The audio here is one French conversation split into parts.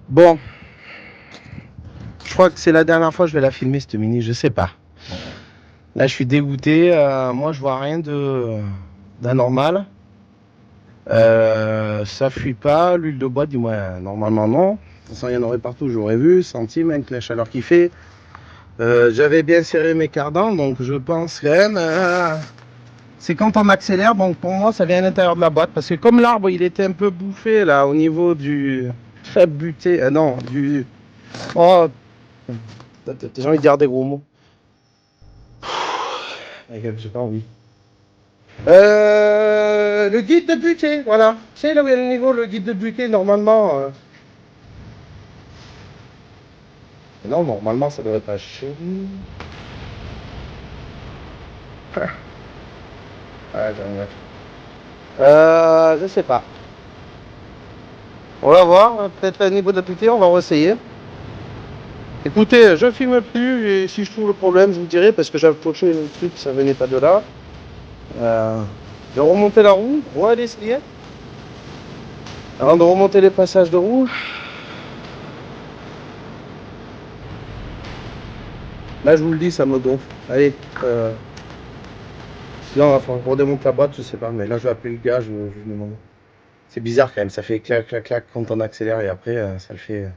Bon, je crois que c'est la dernière fois que je vais la filmer cette Mini, je sais pas. Là, je suis dégoûté. Moi, je vois rien d'anormal. Ça fuit pas. L'huile de bois, du moins, normalement non. De toute façon, il y en aurait partout, j'aurais vu, senti, même avec la chaleur qu'il fait. J'avais bien serré mes cardans, donc je pense quand même. C'est quand on accélère, donc pour moi, ça vient à l'intérieur de la boîte. Parce que comme l'arbre, il était un peu bouffé là, au niveau du. Buté. Non, du. Oh, j'ai envie de dire des gros mots. J'ai pas envie. Le guide de butée, voilà. C'est là où il y a le niveau, le guide de butée, normalement. Non, normalement, ça devrait pas chier. Ouais, je sais pas. On va voir, peut-être au niveau de la butée, on va essayer. Écoutez, je filme plus et si je trouve le problème, je vous dirai parce que j'avais approché le truc, ça venait pas de là. De remonter la roue, on va aller essayer. Avant de remonter les passages de roue. Là, je vous le dis, ça me gonfle. Allez, sinon, enfin, on redémonte la boîte, je sais pas, mais là, je vais appeler le gars, je lui demande. C'est bizarre quand même, ça fait clac, clac, clac quand on accélère et après, ça le fait.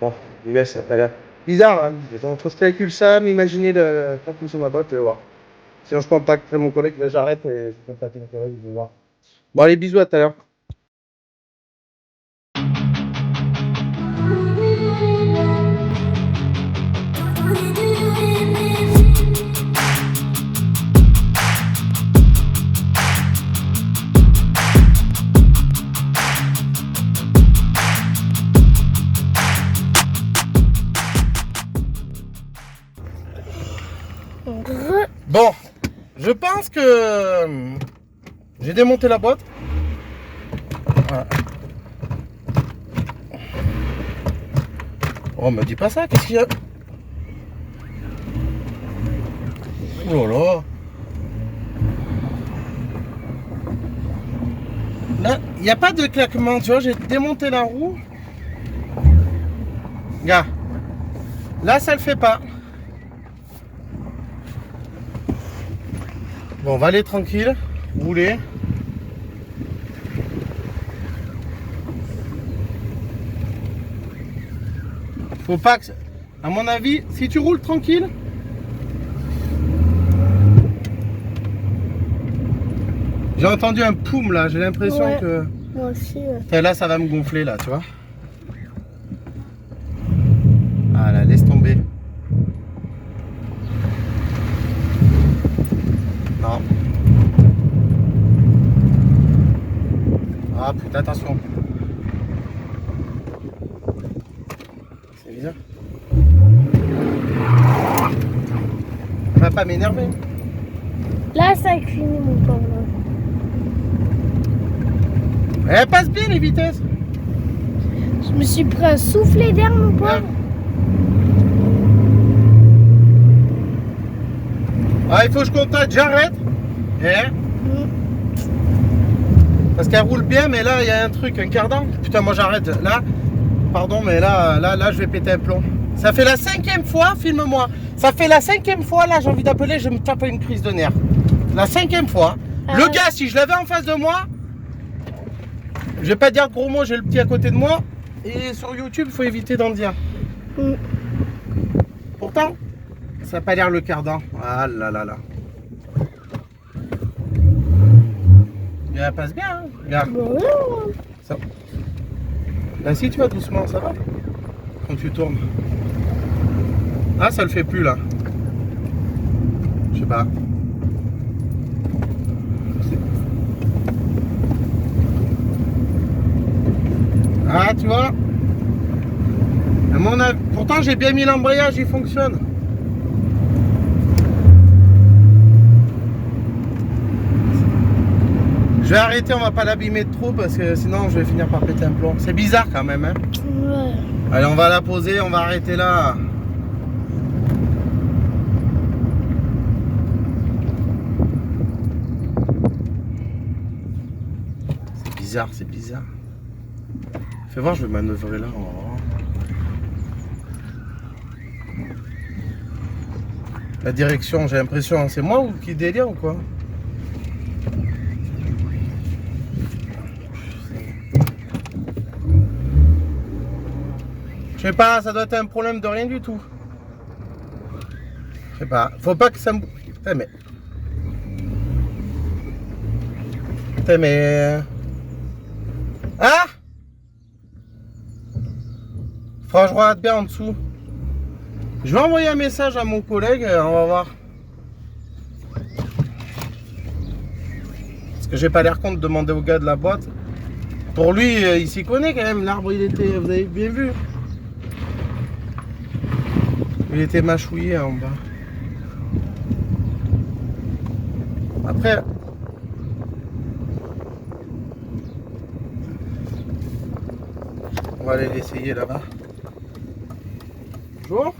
Bon, il laisse, ça a l'air bizarre, hein. On se calcule ça, m'imaginer le quand sur ma boîte, je vais voir. Sinon, je contacterai mon collègue, là, j'arrête et je contacte mon collègue, je vais voir. Bon, allez, bisous, à tout à l'heure. Bon, je pense que j'ai démonté la boîte. Voilà. Oh, me dis pas ça, qu'est-ce qu'il y a? Oh là là. Là, il n'y a pas de claquement, tu vois, j'ai démonté la roue. Regarde. Là, ça le fait pas. Bon, on va aller tranquille, rouler. Faut pas que... À mon avis, si tu roules tranquille... J'ai entendu un poum là, j'ai l'impression que... Moi aussi. Ouais. Là, ça va me gonfler là, tu vois. Ah là, laisse tomber. Non. Ah putain, attention. C'est bizarre. Ça va pas m'énerver. Là, ça a fini, mon pauvre. Elle passe bien les vitesses. Je me suis pris un soufflet d'air, mon pauvre. Ah, il faut que je contacte, j'arrête. Parce qu'elle roule bien, mais là, il y a un truc, un cardan. Putain, moi j'arrête. Là, pardon, mais là, je vais péter un plomb. Ça fait la 5e fois, filme-moi. Ça fait la 5e fois, là, j'ai envie d'appeler, je me tape une crise de nerfs. La 5e fois. Le gars, si je l'avais en face de moi, je vais pas dire gros mots, j'ai le petit à côté de moi. Et sur YouTube, il faut éviter d'en dire. Pourtant, ça n'a pas l'air le cardan. Ah là là là. Elle passe bien, hein. Regarde. Ça... Là, si tu vas doucement, ça va. Quand tu tournes. Ah, ça le fait plus là. Je sais pas. Ah, tu vois. À mon avis, pourtant j'ai bien mis l'embrayage, il fonctionne. Je vais arrêter, on va pas l'abîmer de trop parce que sinon je vais finir par péter un plomb. C'est bizarre quand même, hein. Ouais. Allez, on va la poser, on va arrêter là. C'est bizarre, c'est bizarre. Fais voir, je vais manœuvrer là. On va voir. La direction, j'ai l'impression, c'est moi ou qui délire ou quoi? Je sais pas, ça doit être un problème de rien du tout. Je sais pas, faut pas que ça me... Putain mais... Putain mais... Ah! Faudra que je regarde bien en dessous. Je vais envoyer un message à mon collègue, on va voir. Parce que j'ai pas l'air con de demander au gars de la boîte. Pour lui, il s'y connaît quand même, l'arbre il était, vous avez bien vu. Il était mâchouillé en bas. Après... On va aller l'essayer là-bas. Bonjour.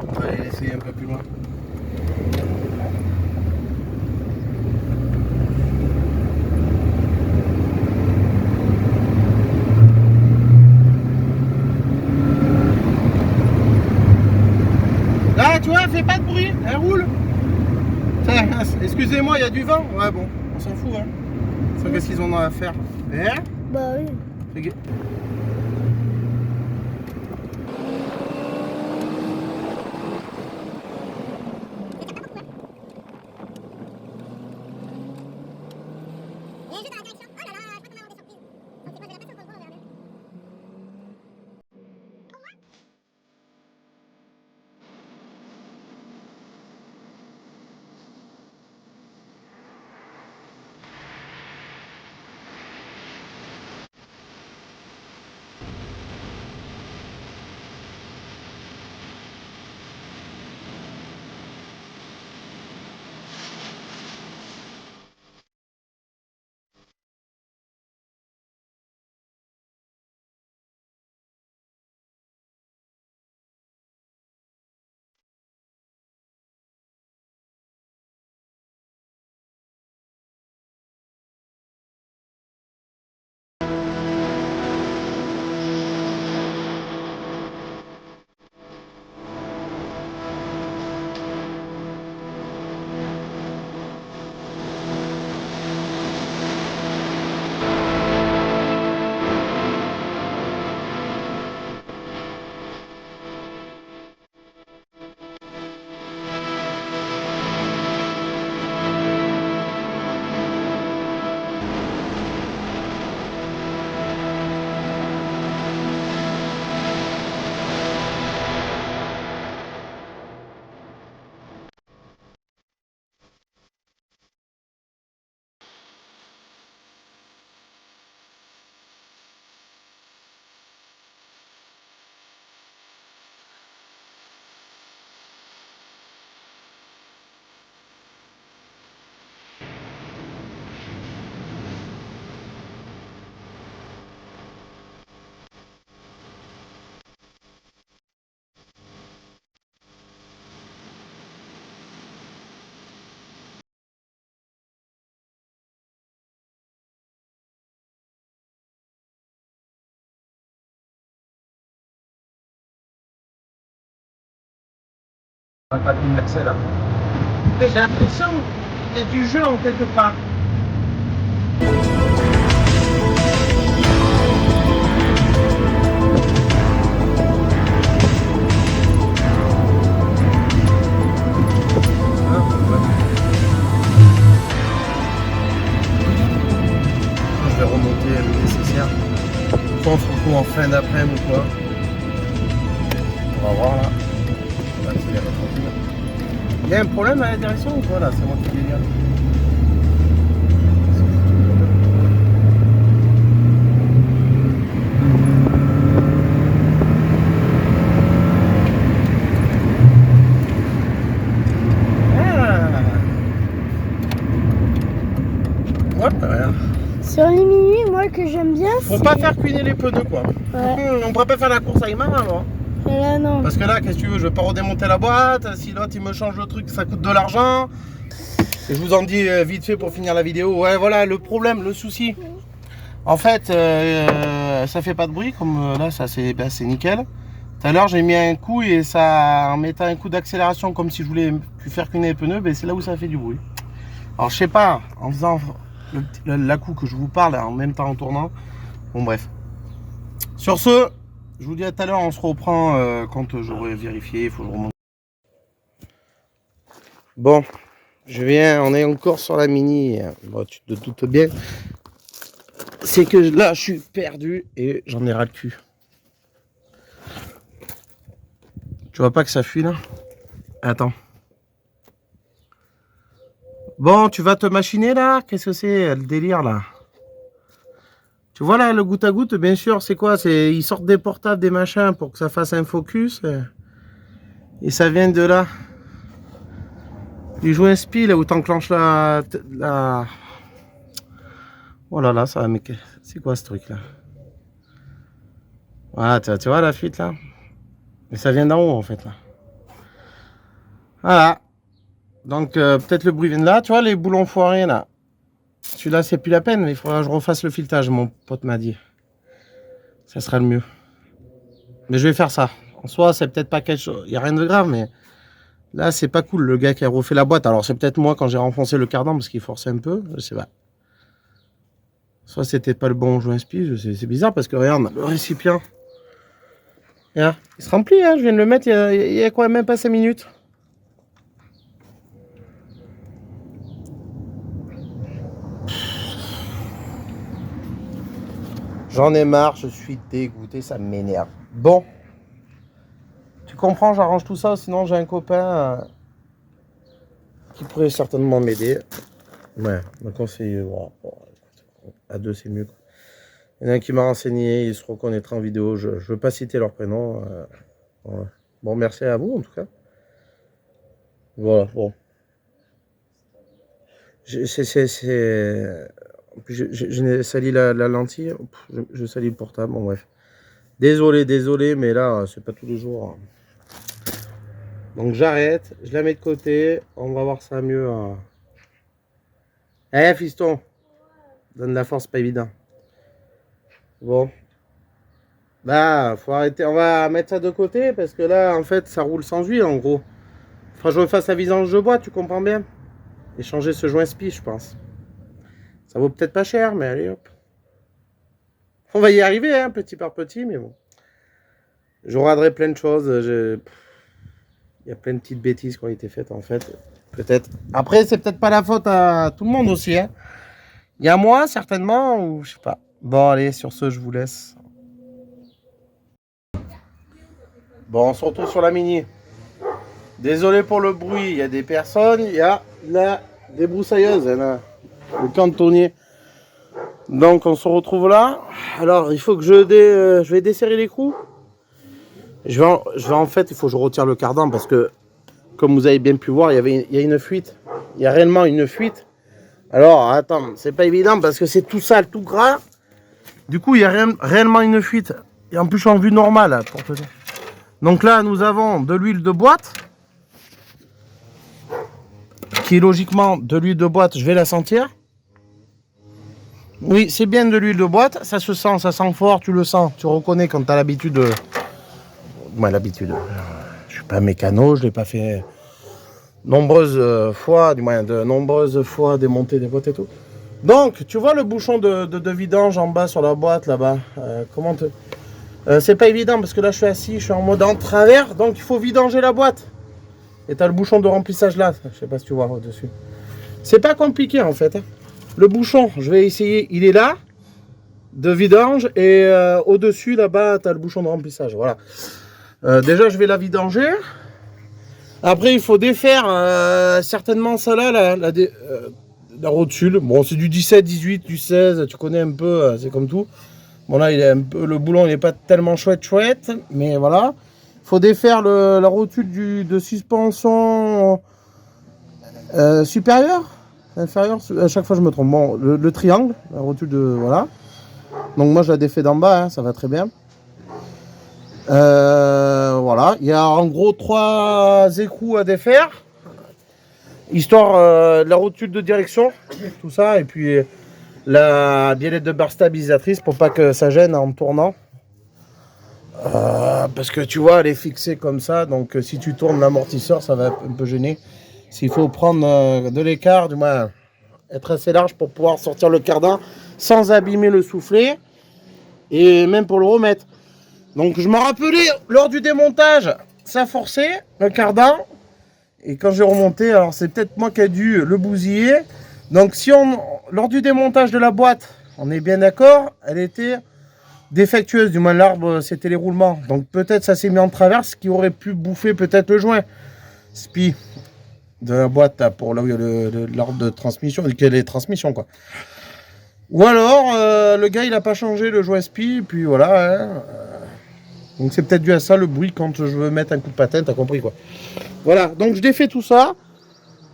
On va aller l'essayer un peu plus loin. Là, tu vois, elle fait pas de bruit, elle roule. Excusez-moi, il y a du vent. Ouais, bon, on s'en fout, hein. C'est qu'est-ce qu'ils en ont à faire. Bah oui. Pas de l'accès là. J'ai l'impression qu'il y a du jeu en quelque part. Je vais remonter le nécessaire. Je pense qu'on en fin d'après-midi ou quoi. On va voir là. On va accélérer tranquille. Il y a un problème à la direction ou quoi là? C'est moi qui délire. Sur les minuit, moi que j'aime bien, faut pas faire cuiner les pneus quoi. Ouais. On pourrait pas faire la course avec maman avant. Et là, non. Parce que là, qu'est-ce que tu veux, je vais pas redémonter la boîte. Si l'autre il me change le truc, ça coûte de l'argent. Et je vous en dis vite fait pour finir la vidéo. Ouais, voilà le problème, le souci. En fait, ça fait pas de bruit comme là, ça c'est nickel. Tout à l'heure, j'ai mis un coup et ça, en mettant un coup d'accélération comme si je voulais plus faire qu'une les pneus, ben, c'est là où ça fait du bruit. Alors je sais pas, en faisant la coup que je vous parle en même temps en tournant. Bon bref. Sur ce, je vous dis à tout à l'heure, on se reprend quand j'aurai vérifié, il faut que je remonte. Bon, on est encore sur la Mini. Bon, tu te doutes bien. C'est que là, je suis perdu et j'en ai ras le cul. Tu vois pas que ça fuit là? Attends. Bon, tu vas te machiner là? Qu'est-ce que c'est le délire là? Tu vois là, le goutte à goutte, bien sûr, c'est quoi? Ils sortent des portables, des machins pour que ça fasse un focus. Et ça vient de là. Du joint spi là où t'enclenches la... Oh là là, ça, mais c'est quoi ce truc là? Voilà, tu vois la fuite là? Mais ça vient d'en haut en fait là. Voilà. Donc peut-être le bruit vient de là. Tu vois les boulons foirés là? Celui-là c'est plus la peine, mais il faudra que je refasse le filetage, mon pote m'a dit. Ça sera le mieux. Mais je vais faire ça. En soi, c'est peut-être pas quelque chose. Il n'y a rien de grave, mais là c'est pas cool le gars qui a refait la boîte. Alors c'est peut-être moi quand j'ai renfoncé le cardan parce qu'il forçait un peu. Je sais pas. Soit c'était pas le bon joint spi, c'est bizarre parce que regarde, le récipient. Regarde, il se remplit, hein, je viens de le mettre il y a quoi, même pas 5 minutes. J'en ai marre, je suis dégoûté, ça m'énerve. Bon, tu comprends, j'arrange tout ça, sinon j'ai un copain qui pourrait certainement m'aider. Ouais, donc on s'est... Bon, à deux c'est mieux. Il y en a un qui m'a renseigné, il se reconnaîtra en vidéo, je ne veux pas citer leur prénom. Ouais. Bon, merci à vous en tout cas. Voilà, bon. Je salis la lentille, je salis le portable, bon bref. Désolé, mais là, c'est pas tous les jours. Donc j'arrête, je la mets de côté, on va voir ça mieux. Eh fiston, donne la force, pas évident. Bon. Bah, faut arrêter, on va mettre ça de côté parce que là, en fait, ça roule sans huile en gros. Faut que je refasse la vidange de boîte, tu comprends bien? Et changer ce joint spi, je pense. Ça vaut peut-être pas cher, mais allez hop. On va y arriver, hein, petit par petit, mais bon. Je raderai plein de choses. Il y a plein de petites bêtises qui ont été faites, en fait. Peut-être. Après, c'est peut-être pas la faute à tout le monde aussi, hein. Il y a moi, certainement, ou je sais pas. Bon, allez, sur ce, je vous laisse. Bon, on se retrouve sur la Mini. Désolé pour le bruit, il y a des personnes, il y a la débroussailleuse, le cantonnier. Donc on se retrouve là. Alors il faut que je vais desserrer l'écrou. Je vais en fait, il faut que je retire le cardan parce que comme vous avez bien pu voir, il y a une fuite. Il y a réellement une fuite. Alors attends, c'est pas évident parce que c'est tout sale, tout gras. Du coup, il y a réellement une fuite. Et en plus, je suis en vue normale pour te dire. Donc là, nous avons de l'huile de boîte. Qui est logiquement de l'huile de boîte, je vais la sentir. Oui, c'est bien de l'huile de boîte, ça se sent, ça sent fort, tu le sens, tu reconnais quand tu as l'habitude. Moi, l'habitude, je suis pas mécano, je l'ai pas fait nombreuses fois, du moins de nombreuses fois démonter des boîtes et tout. Donc, tu vois le bouchon de vidange en bas sur la boîte là-bas. C'est pas évident parce que là je suis assis, je suis en mode en travers, donc il faut vidanger la boîte. Et tu as le bouchon de remplissage là, je sais pas si tu vois au-dessus. C'est pas compliqué en fait. Hein. Le bouchon, je vais essayer, il est là, de vidange, et au-dessus là-bas, tu as le bouchon de remplissage. Voilà. Déjà, je vais la vidanger. Après, il faut défaire certainement ça là, la rotule. Bon, c'est du 17, 18, du 16, tu connais un peu, c'est comme tout. Bon, là, il est un peu, le boulon, il n'est pas tellement chouette, mais voilà. Il faut défaire la rotule de suspension supérieure, inférieure, à chaque fois je me trompe. Bon, le triangle, la rotule de... Voilà. Donc moi je la défais d'en bas, hein, ça va très bien. Voilà, il y a en gros 3 écrous à défaire. Histoire la rotule de direction, tout ça, et puis la biellette de barre stabilisatrice pour pas que ça gêne en tournant. Parce que tu vois, elle est fixée comme ça, donc si tu tournes l'amortisseur, ça va un peu gêner. S'il faut prendre de l'écart, du moins être assez large pour pouvoir sortir le cardan sans abîmer le soufflet et même pour le remettre. Donc je me rappelais lors du démontage, ça forçait le cardan. Et quand j'ai remonté, alors c'est peut-être moi qui ai dû le bousiller. Donc si lors du démontage de la boîte, on est bien d'accord, elle était défectueuse, du moins l'arbre c'était les roulements. Donc peut-être ça s'est mis en travers, ce qui aurait pu bouffer peut-être le joint SPI de la boîte là, pour l'arbre de transmission, les transmissions quoi. Ou alors le gars il a pas changé le joint SPI, et puis voilà. Hein. Donc c'est peut-être dû à ça le bruit quand je veux mettre un coup de patin, t'as compris quoi. Voilà, donc je défais tout ça.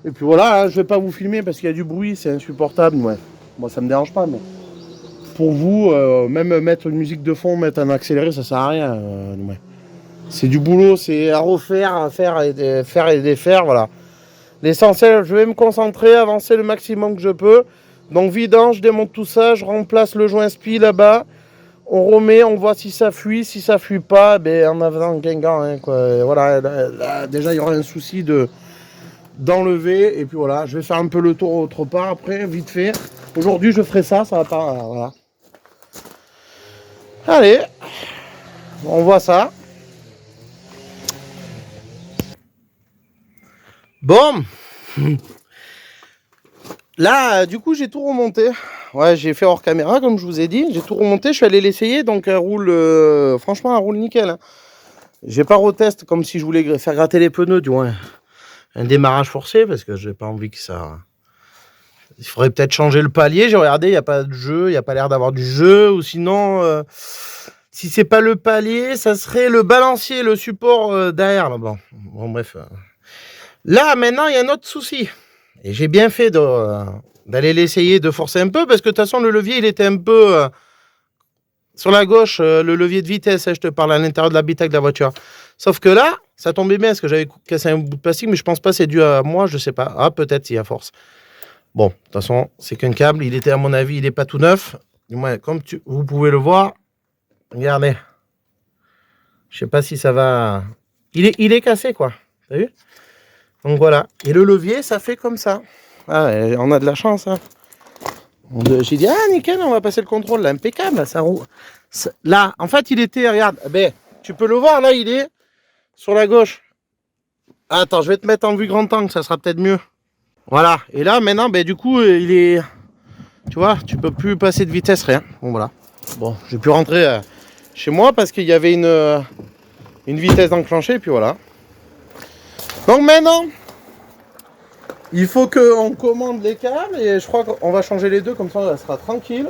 Et puis voilà, hein, je vais pas vous filmer parce qu'il y a du bruit, c'est insupportable. Ouais. Moi ça me dérange pas, mais pour vous, même mettre une musique de fond, mettre un accéléré, ça sert à rien. Ouais. C'est du boulot, c'est à refaire, à faire et défaire, voilà. L'essentiel, je vais me concentrer, avancer le maximum que je peux. Donc vidange, je démonte tout ça, je remplace le joint SPI là-bas. On remet, on voit si ça fuit. Si ça fuit pas, ben, en avant Guingamp. Hein, quoi. Et voilà, là, déjà, il y aura un souci d'enlever. Et puis voilà, je vais faire un peu le tour autre part après, vite fait. Aujourd'hui, je ferai ça, ça va pas. Voilà. Allez, on voit ça. Bon. Là, du coup, j'ai tout remonté. Ouais, j'ai fait hors caméra, comme je vous ai dit. J'ai tout remonté, je suis allé l'essayer. Donc, elle roule, franchement, elle roule nickel. Hein. J'ai pas retest comme si je voulais faire gratter les pneus, du moins. Un démarrage forcé, parce que j'ai pas envie que ça... Il faudrait peut-être changer le palier. J'ai regardé, il n'y a pas de jeu, il n'y a pas l'air d'avoir du jeu. Ou sinon, si c'est pas le palier, ça serait le balancier, le support derrière. Là. Bon, bref. Là, maintenant, il y a un autre souci. Et j'ai bien fait d'aller l'essayer, de forcer un peu, parce que de toute façon, le levier, il était un peu sur la gauche, le levier de vitesse, hein, je te parle à l'intérieur de l'habitacle de la voiture. Sauf que là, ça tombait bien, parce que j'avais cassé un bout de plastique, mais je pense pas que c'est dû à moi, je sais pas. Ah, peut-être si, à force. Bon, de toute façon, c'est qu'un câble, il était, à mon avis, il n'est pas tout neuf. Du moins, comme vous pouvez le voir, regardez. Je sais pas si ça va... Il est cassé, quoi. T'as vu? Donc voilà. Et le levier, ça fait comme ça. Ah, on a de la chance. Hein. J'ai dit, ah nickel, on va passer le contrôle. Là, impeccable, ça roule. Là, en fait, il était, regarde, ben, tu peux le voir, là, il est sur la gauche. Attends, je vais te mettre en vue grand angle, ça sera peut-être mieux. Voilà. Et là, maintenant, ben, du coup, il est... Tu vois, tu peux plus passer de vitesse, rien. Bon, voilà. Bon, j'ai pu rentrer chez moi parce qu'il y avait une vitesse d'enclencher, et puis voilà. Donc maintenant, il faut qu'on commande les câbles et je crois qu'on va changer les deux, comme ça, ça sera tranquille.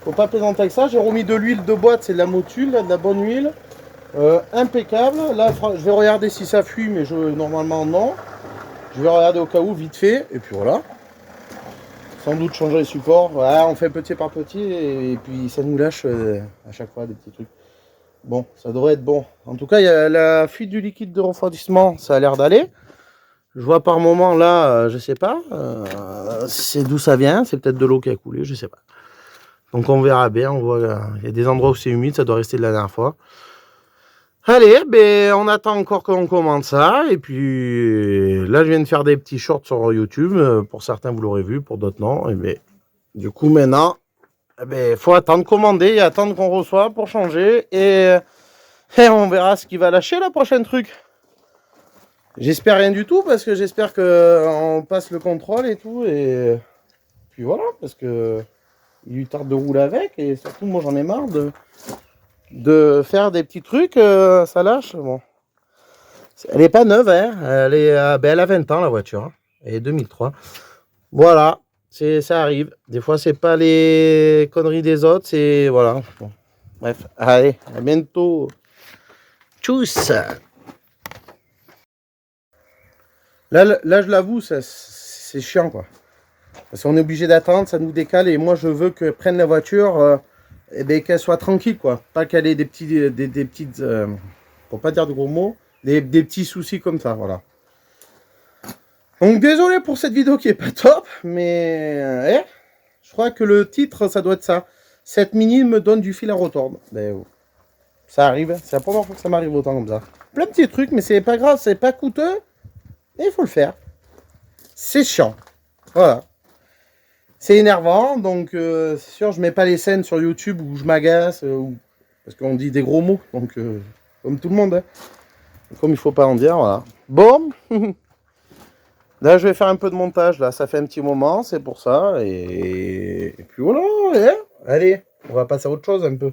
Faut pas plaisanter avec ça. J'ai remis de l'huile de boîte, c'est de la Motul, de la bonne huile. Impeccable. Là, je vais regarder si ça fuit, mais normalement non. Je vais regarder au cas où, vite fait, et puis voilà. Sans doute changer les supports. Voilà, on fait petit par petit et puis ça nous lâche à chaque fois des petits trucs. Bon, ça devrait être bon. En tout cas, il y a la fuite du liquide de refroidissement, ça a l'air d'aller. Je vois par moment là, je sais pas. C'est d'où ça vient. C'est peut-être de l'eau qui a coulé, je sais pas. Donc on verra bien. On voit, il y a des endroits où c'est humide, ça doit rester de la dernière fois. Allez, ben on attend encore qu'on commande ça. Et puis là, je viens de faire des petits shorts sur YouTube. Pour certains, vous l'aurez vu, pour d'autres non. Et ben, du coup, maintenant, il faut attendre commander et attendre qu'on reçoive pour changer. Et on verra ce qui va lâcher la prochaine truc. J'espère rien du tout parce que j'espère qu'on passe le contrôle et tout. Et puis voilà, parce que il lui tarde de rouler avec. Et surtout, moi, j'en ai marre de faire des petits trucs, ça lâche. Bon. Elle n'est pas neuve, hein. Elle a 20 ans, la voiture. Hein. Elle est 2003. Voilà, ça arrive. Des fois, c'est pas les conneries des autres, c'est... Voilà. Bon. Bref, allez, à bientôt. Tchuss. Là, je l'avoue, c'est chiant, quoi. Parce qu'on est obligé d'attendre, ça nous décale. Et moi, je veux que prenne la voiture... eh ben, qu'elle soit tranquille, quoi. Pas qu'elle ait des petites, pour pas dire de gros mots, des petits soucis comme ça, voilà. Donc désolé pour cette vidéo qui est pas top, mais je crois que le titre, ça doit être ça. Cette mini me donne du fil à retordre. Ben, ça arrive, c'est la première fois que ça m'arrive autant comme ça. Plein de petits trucs, mais c'est pas grave, c'est pas coûteux, mais il faut le faire. C'est chiant, voilà. C'est énervant, donc c'est sûr, je mets pas les scènes sur YouTube où je m'agace, parce qu'on dit des gros mots, donc comme tout le monde, hein. Comme il faut pas en dire, voilà. Bon. Là, je vais faire un peu de montage, là, ça fait un petit moment, c'est pour ça, et puis voilà, allez, on va passer à autre chose un peu.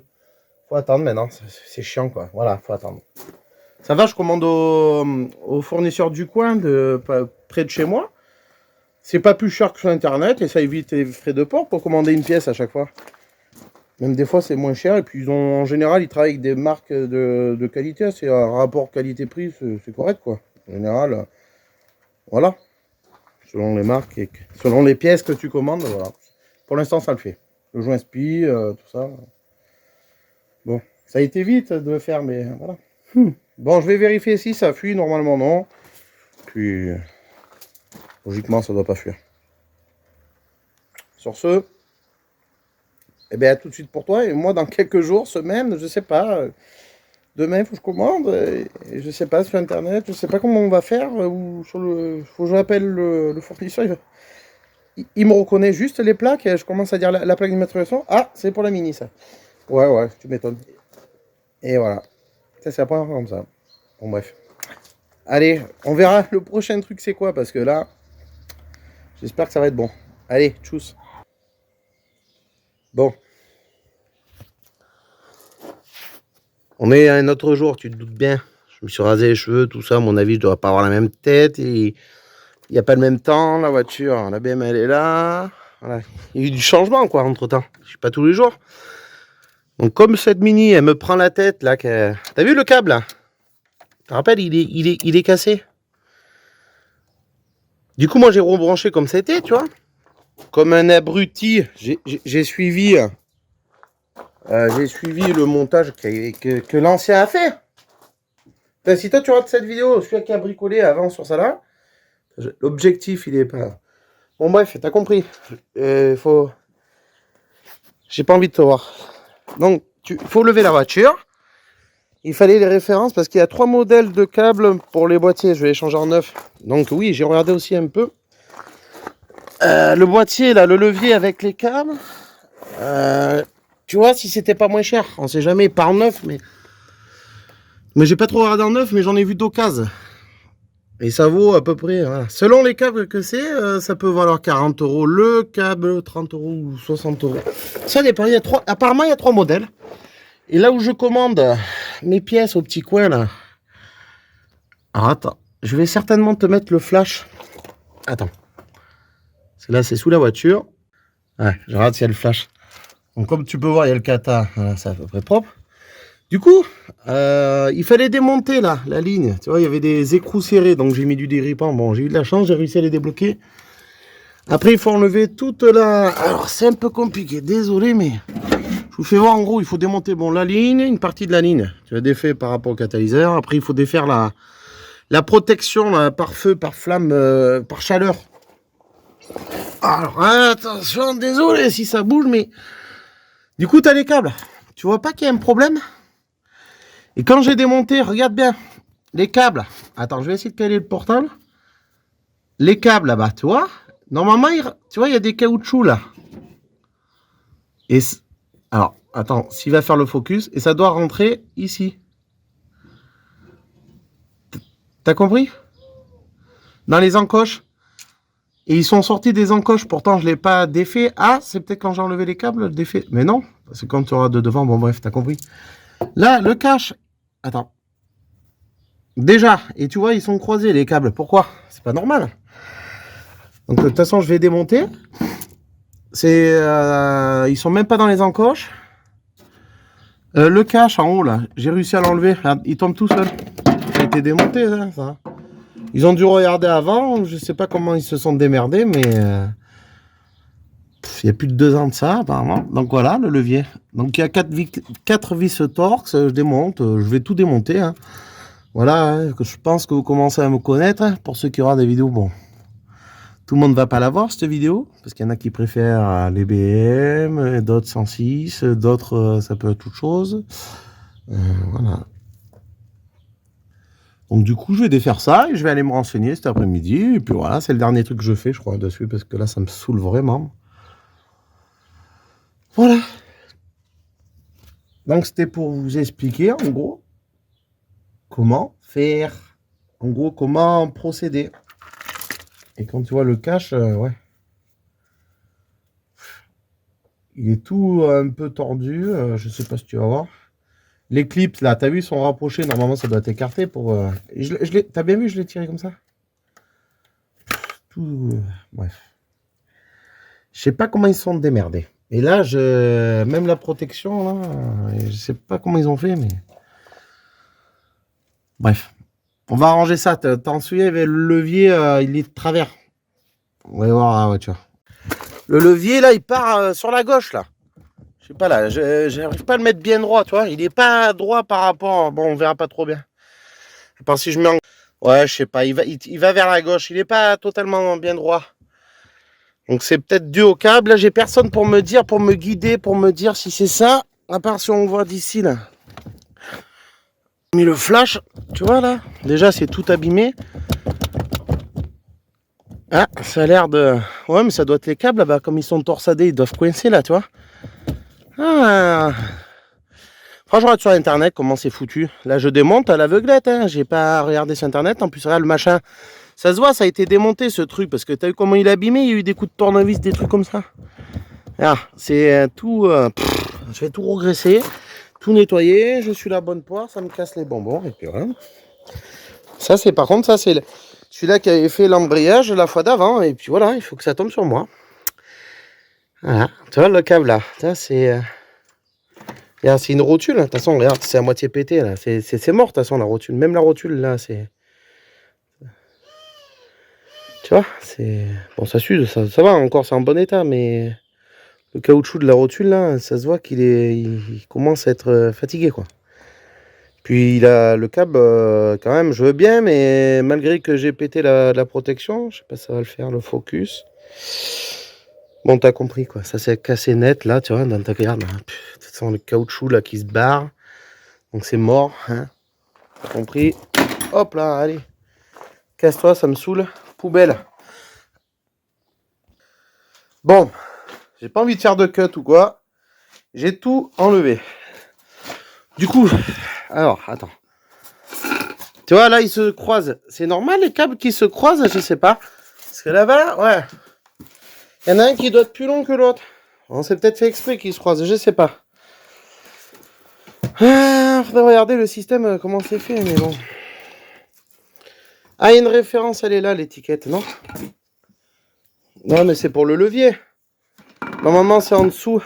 Faut attendre maintenant, c'est chiant, quoi, voilà, faut attendre. Ça va, je commande au fournisseur du coin, près de chez moi. C'est pas plus cher que sur Internet, et ça évite les frais de port pour commander une pièce à chaque fois. Même des fois, c'est moins cher, et puis en général, ils travaillent avec des marques de qualité, c'est un rapport qualité-prix, c'est correct, quoi. En général, voilà. Selon les marques et selon les pièces que tu commandes, voilà. Pour l'instant, ça le fait. Le joint SPI, tout ça. Bon, ça a été vite de le faire, mais voilà. Bon, je vais vérifier si ça fuit. Normalement, non. Puis, logiquement, ça ne doit pas fuir. Sur ce, eh bien, à tout de suite pour toi. Et moi, dans quelques jours, semaines, je sais pas. Demain, il faut que je commande, et je sais pas, sur Internet, je sais pas comment on va faire, ou sur le... faut que je rappelle le fournisseur, il me reconnaît juste les plaques, et je commence à dire la plaque d'immatriculation, ah, c'est pour la mini, ça. Ouais, tu m'étonnes. Et voilà. Ça, c'est la première fois comme ça. Bon, bref. Allez, on verra le prochain truc, c'est quoi, parce que là, j'espère que ça va être bon. Allez, tchuss. Bon. On est à un autre jour, tu te doutes bien. Je me suis rasé les cheveux, tout ça. À mon avis, je ne dois pas avoir la même tête. Et il n'y a pas le même temps. La voiture, la BM, elle est là. Voilà. Il y a eu du changement, quoi, entre-temps. Je ne suis pas tous les jours. Donc, comme cette mini, elle me prend la tête, là. T'as vu le câble, là? Tu te rappelles, il est cassé. Du coup, moi, j'ai rebranché comme c'était, tu vois. Comme un abruti, j'ai suivi... j'ai suivi le montage que l'ancien a fait. Enfin, si toi tu rates cette vidéo, celui qui a bricolé avant sur ça là, l'objectif il est pas. Bon bref, t'as compris. Faut. J'ai pas envie de te voir. Donc faut lever la voiture. Il fallait les références parce qu'il y a 3 modèles de câbles pour les boîtiers. Je vais les changer en neuf. Donc oui, j'ai regardé aussi un peu. Le boîtier là, le levier avec les câbles. Tu vois, si c'était pas moins cher, on sait jamais, pas en neuf, mais j'ai pas trop regardé en neuf, mais j'en ai vu d'occasion. Et ça vaut à peu près, voilà. Selon les câbles que c'est, ça peut valoir 40 € le câble, 30 € ou 60 €. Ça dépend, apparemment il y a 3 modèles. Et là où je commande mes pièces au petit coin là. Alors attends, je vais certainement te mettre le flash. Attends. Là c'est sous la voiture. Ouais, je regarde s'il y a le flash. Donc comme tu peux voir, il y a le kata, voilà, c'est à peu près propre. Du coup, il fallait démonter là, la ligne. Tu vois, il y avait des écrous serrés, donc j'ai mis du déripant. Bon, j'ai eu de la chance, j'ai réussi à les débloquer. Après, il faut enlever toute la... Alors, c'est un peu compliqué, désolé, mais... Je vous fais voir, en gros, il faut démonter la ligne, une partie de la ligne. Tu as défait par rapport au catalyseur. Après, il faut défaire la protection là, par feu, par flamme, par chaleur. Alors, attention, désolé si ça bouge, mais... Du coup, tu as les câbles. Tu vois pas qu'il y a un problème? Et quand j'ai démonté, regarde bien, les câbles. Attends, je vais essayer de caler le portable. Les câbles là-bas, tu vois? Normalement, tu vois, il y a des caoutchoucs là. Et alors, attends, s'il va faire le focus, et ça doit rentrer ici. T'as compris? Dans les encoches. Et ils sont sortis des encoches, pourtant je ne l'ai pas défait. Ah, c'est peut-être quand j'ai enlevé les câbles, le défait. Mais non, c'est quand tu auras de devant, bon bref, t'as compris. Là, le cache. Attends. Déjà, et tu vois, ils sont croisés les câbles. Pourquoi? C'est pas normal. Donc de toute façon, je vais démonter. Ils sont même pas dans les encoches. Le cache en haut là, j'ai réussi à l'enlever. Il tombe tout seul. Ça a été démonté, ça. Ils ont dû regarder avant. Je sais pas comment ils se sont démerdés, mais il y a plus de 2 ans de ça, apparemment. Donc voilà, le levier. Donc il y a 4 vis Torx, je démonte, je vais tout démonter. Hein. Voilà, hein, je pense que vous commencez à me connaître. Hein. Pour ceux qui auront des vidéos, bon, tout le monde ne va pas la voir, cette vidéo, parce qu'il y en a qui préfèrent les BM, d'autres 106, d'autres, ça peut être autre chose. Voilà. Donc du coup, je vais défaire ça et je vais aller me renseigner cet après-midi. Et puis voilà, c'est le dernier truc que je fais, je crois, dessus, parce que là, ça me saoule vraiment. Voilà. Donc c'était pour vous expliquer, en gros, comment faire. En gros, comment procéder. Et quand tu vois le cache, ouais. Il est tout un peu tordu, je sais pas si tu vas voir. Les clips, là, t'as vu, ils sont rapprochés. Normalement, ça doit être écarté pour... T'as bien vu, je l'ai tiré comme ça. Tout... bref. Je sais pas comment ils sont démerdés. Et là, même la protection, là, je sais pas comment ils ont fait, mais... Bref. On va arranger ça. T'en souviens, il y avait le levier, il est de travers. On va voir la voiture. Le levier, là, il part sur la gauche, là. Je sais pas, là, j'arrive pas à le mettre bien droit, tu vois. Il est pas droit par rapport... Bon, on verra pas trop bien. Je pense si je mets en... Ouais, je sais pas, il va vers la gauche. Il est pas totalement bien droit. Donc c'est peut-être dû au câble. Là, j'ai personne pour me dire, pour me guider, pour me dire si c'est ça. À part si on voit d'ici, là. J'ai mis le flash, tu vois, là. Déjà, c'est tout abîmé. Ah, ça a l'air de... Ouais, mais ça doit être les câbles, là-bas. Comme ils sont torsadés, ils doivent coincer, là, tu vois. Ah... Franchement, sur internet, comment c'est foutu. Là, je démonte à l'aveuglette, hein. J'ai pas regardé sur internet. En plus, regarde le machin. Ça se voit, ça a été démonté ce truc. Parce que t'as vu comment il est abîmé. Il y a eu des coups de tournevis, des trucs comme ça. Ah, c'est tout. Je vais tout regresser, tout nettoyer. Je suis la bonne poire. Ça me casse les bonbons. Et puis voilà. Ça, c'est par contre, ça, c'est celui-là qui avait fait l'embrayage la fois d'avant. Et puis voilà, il faut que ça tombe sur moi. Voilà. Tu vois le câble là. Ça, c'est. C'est une rotule, de toute façon, regarde, c'est à moitié pété, là. C'est mort, de toute façon, la rotule. Même la rotule, là, c'est... Tu vois, c'est... Bon, ça s'use, ça va, encore, c'est en bon état, mais... Le caoutchouc de la rotule, là, ça se voit il commence à être fatigué, quoi. Puis, il a le câble, quand même, je veux bien, mais malgré que j'ai pété la protection, je sais pas si ça va le faire, le focus... Bon, t'as compris, quoi. Ça s'est cassé net, là, tu vois, dans ta regarde. De toute façon, le caoutchouc, là, qui se barre. Donc, c'est mort, hein. T'as compris. Hop, là, allez. Casse-toi, ça me saoule. Poubelle. Bon. J'ai pas envie de faire de cut ou quoi. J'ai tout enlevé. Du coup, alors, attends. Tu vois, là, ils se croisent. C'est normal, les câbles qui se croisent, je sais pas. Parce que là-bas, ouais. Il y en a un qui doit être plus long que l'autre. On s'est peut-être fait exprès qu'ils se croisent, je sais pas. Faudrait regarder le système, comment c'est fait, mais bon. Ah, il y a une référence, elle est là, l'étiquette, non? Non, mais c'est pour le levier. Normalement, c'est en dessous.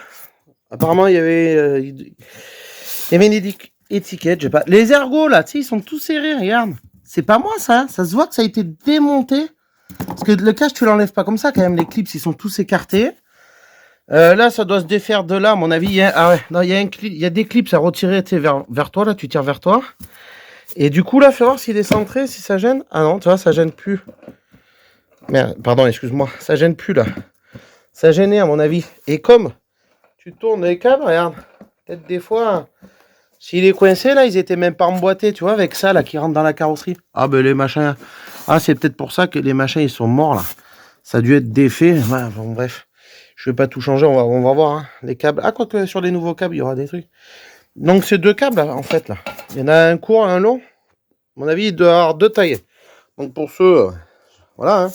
Apparemment, il y avait une étiquette, je sais pas. Les ergots, là, tu sais, ils sont tous serrés, regarde. C'est pas moi, ça. Ça se voit que ça a été démonté. Parce que le cache, tu l'enlèves pas comme ça, quand même. Les clips, ils sont tous écartés. Là, ça doit se défaire de là, à mon avis. Ah ouais, non, il y a des clips à retirer vers toi, là, tu tires vers toi. Et du coup, là, fais voir s'il est centré, si ça gêne. Ah non, tu vois, ça gêne plus. Merde, pardon, excuse-moi. Ça gêne plus, là. Ça gênait, à mon avis. Et comme tu tournes les câbles, regarde. Peut-être des fois, s'il est coincé, là, ils étaient même pas emboîtés, tu vois, avec ça, là, qui rentre dans la carrosserie. Ah, ben, les machins. Ah, c'est peut-être pour ça que les machins, ils sont morts, là. Ça a dû être défait. Ouais, bon, bref. Je vais pas tout changer, on va voir, hein. Les câbles. Ah, quoique sur les nouveaux câbles, il y aura des trucs. Donc, c'est 2 câbles, là, en fait, là. Il y en a un court et un long. À mon avis, il doit y avoir 2 tailles. Donc, pour ceux... voilà, hein.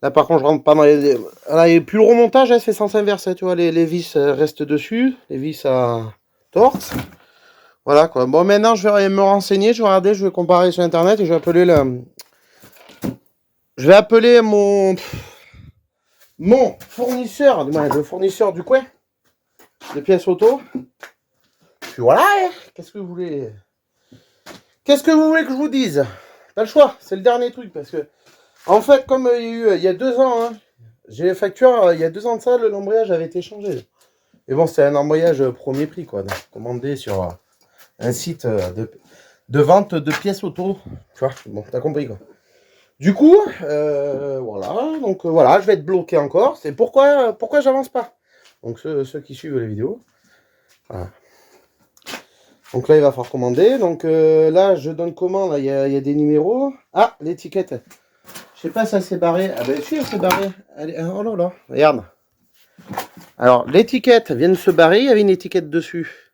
Là, par contre, je rentre pas dans les... Là, et puis le remontage, hein, c'est sens inverse. Hein, tu vois, les vis restent dessus. Les vis à torse. Voilà, quoi. Bon, maintenant, je vais me renseigner. Je vais regarder, je vais comparer sur Internet. Et je vais appeler Je vais appeler mon fournisseur. Le fournisseur du coin. De pièces auto. Puis voilà, hein. Qu'est-ce que vous voulez que je vous dise? Pas le choix. C'est le dernier truc. Parce que... En fait, comme il y a 2 ans, hein, J'ai les factures, il y a 2 ans de ça, l'embrayage avait été changé. Et bon, c'est un embrayage premier prix, quoi. Donc, commandé sur un site de vente de pièces auto. Tu vois, bon, t'as compris, quoi. Du coup, voilà. Donc, voilà, je vais être bloqué encore. C'est pourquoi j'avance pas. Donc, ceux qui suivent les vidéos. Voilà. Donc là, il va falloir commander. Donc là, je donne commande. Il y a des numéros. Ah, l'étiquette. Je sais pas, ça s'est barré. Ah ben si, elle s'est barrée. Oh là là, regarde. Alors, l'étiquette vient de se barrer. Il y avait une étiquette dessus.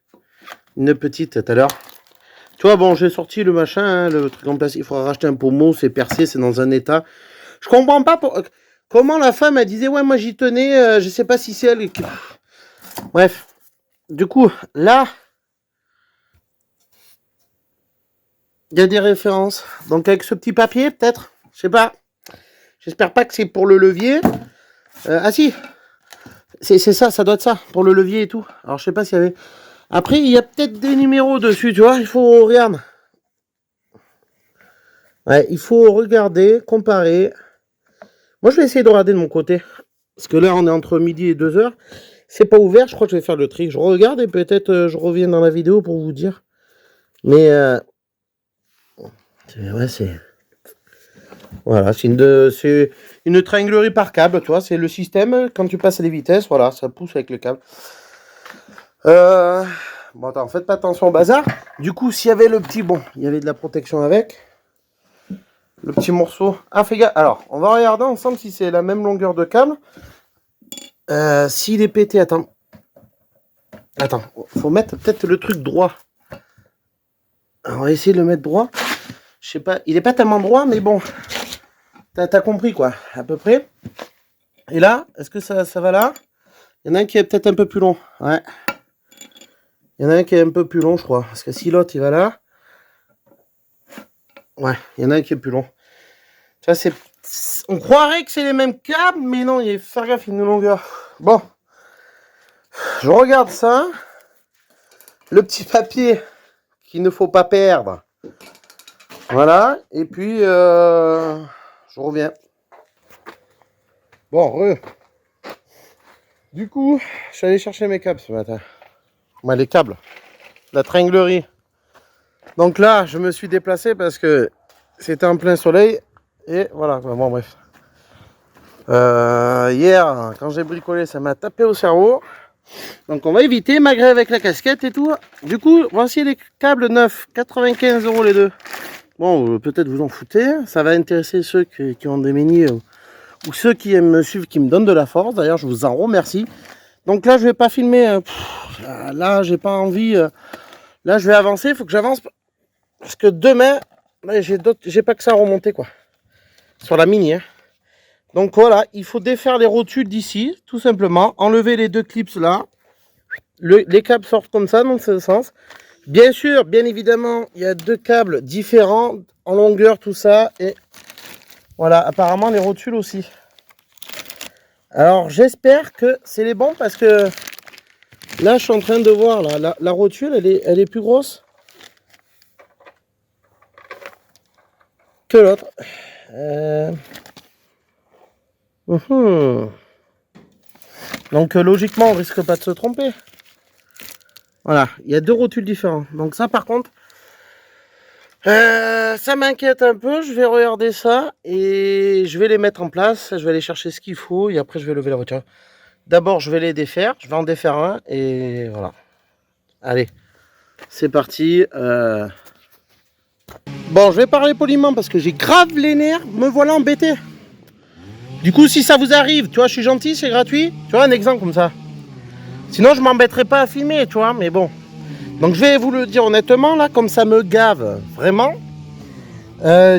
Une petite tout à l'heure. Tu vois, bon, j'ai sorti le machin, hein, le truc en place. Il faudra racheter un pommeau. C'est percé, c'est dans un état. Je comprends pas comment la femme, elle disait, ouais, moi j'y tenais. Je sais pas si c'est elle. Bref. Du coup, là, il y a des références. Donc, avec ce petit papier, peut-être. Je sais pas. J'espère pas que c'est pour le levier. Ah si. C'est ça, ça doit être ça. Pour le levier et tout. Alors, je sais pas s'il y avait... Après, il y a peut-être des numéros dessus, tu vois. Il faut... Regarde. Ouais, il faut regarder, comparer. Moi, je vais essayer de regarder de mon côté. Parce que là, on est entre midi et 2h. C'est pas ouvert. Je crois que je vais faire le tri. Je regarde et peut-être je reviens dans la vidéo pour vous dire. Mais... Ouais, c'est... Voilà, c'est une tringlerie par câble, tu vois, c'est le système, quand tu passes les vitesses, voilà, ça pousse avec le câble. Bon, attends, faites pas attention au bazar. Du coup, s'il y avait le petit, bon, il y avait de la protection avec. Le petit morceau. Ah, fais gaffe. Alors, on va regarder ensemble si c'est la même longueur de câble. S'il est pété, attends. Attends, faut mettre peut-être le truc droit. Alors, on va essayer de le mettre droit. Je sais pas, il est pas tellement droit, mais bon... T'as compris quoi, à peu près. Et là, est-ce que ça va là? Il y en a un qui est peut-être un peu plus long. Ouais. Il y en a un qui est un peu plus long, je crois. Parce que si l'autre, il va là. Ouais, il y en a un qui est plus long. Tu vois, on croirait que c'est les mêmes câbles, mais non, il y a faire gaffe, il y a une longueur. Bon. Je regarde ça. Le petit papier qu'il ne faut pas perdre. Voilà. Et puis, je reviens. Bon, Du coup, je suis allé chercher mes câbles ce matin. Bah, les câbles. La tringlerie. Donc là, je me suis déplacé parce que c'était en plein soleil. Et voilà, bon bref. Hier, quand j'ai bricolé, ça m'a tapé au cerveau. Donc on va éviter, malgré avec la casquette et tout. Du coup, voici les câbles neufs. 95 € les deux. Bon, peut-être vous en foutez. Ça va intéresser ceux qui ont des ménis ou ceux qui aiment me suivre, qui me donnent de la force. D'ailleurs, je vous en remercie. Donc là, je vais pas filmer. Là, j'ai pas envie. Là, je vais avancer. Il faut que j'avance. Parce que demain, j'ai pas que ça à remonter, quoi. Sur la mini. Hein. Donc voilà, il faut défaire les rotules d'ici, tout simplement. Enlever les deux clips là. Les câbles sortent comme ça, dans ce sens. Bien sûr, bien évidemment, il y a deux câbles différents en longueur, tout ça. Et voilà, apparemment les rotules aussi. Alors j'espère que c'est les bons parce que là je suis en train de voir là, la rotule elle est plus grosse que l'autre. Donc logiquement on risque pas de se tromper. Voilà, il y a deux rotules différents. Donc ça par contre, ça m'inquiète un peu. Je vais regarder ça et je vais les mettre en place. Je vais aller chercher ce qu'il faut et après je vais lever la voiture. D'abord je vais les défaire. Je vais en défaire un et voilà. Allez, c'est parti. Bon, je vais parler poliment parce que j'ai grave les nerfs. Me voilà embêté. Du coup, si ça vous arrive, tu vois, je suis gentil, c'est gratuit. Tu vois, un exemple comme ça. Sinon, je m'embêterai pas à filmer, tu vois, mais bon. Donc, je vais vous le dire honnêtement, là, comme ça me gave, vraiment.